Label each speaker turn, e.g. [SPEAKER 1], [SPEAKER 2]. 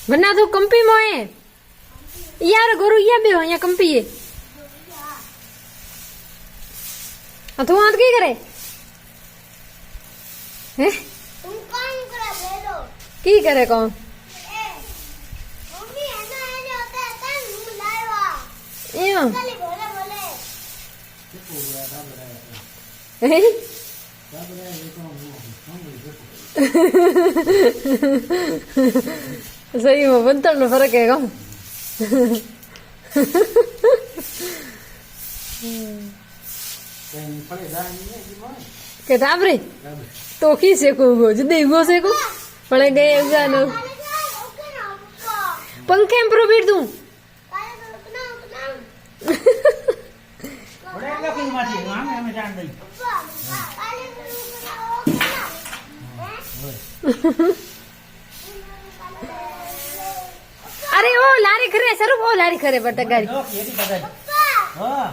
[SPEAKER 1] वरना तो कंपी मोए यार गुरु ये भी हो या कंपी है तू हाथ की करे हैं
[SPEAKER 2] तुम काम करा दे दो
[SPEAKER 1] की करे कौन
[SPEAKER 2] मम्मी है ना ये होता है तन लावा
[SPEAKER 1] यो
[SPEAKER 2] खाली बोले बोले
[SPEAKER 1] हैं? सही में बनतर में फर्क है कौन के ताबरे तो की से को जदे गो से को पड़े गए जानो
[SPEAKER 2] ओके ना उसको
[SPEAKER 1] पंखे में प्रोबीट दूं
[SPEAKER 2] काले तो रुकना
[SPEAKER 3] बड़े लखन माची नाम है मैं जान दई
[SPEAKER 2] काले तो रुकना
[SPEAKER 1] अरे ओ लारी करे सरू ओ लारी करे बट गाड़ी
[SPEAKER 3] ये भी बदल हां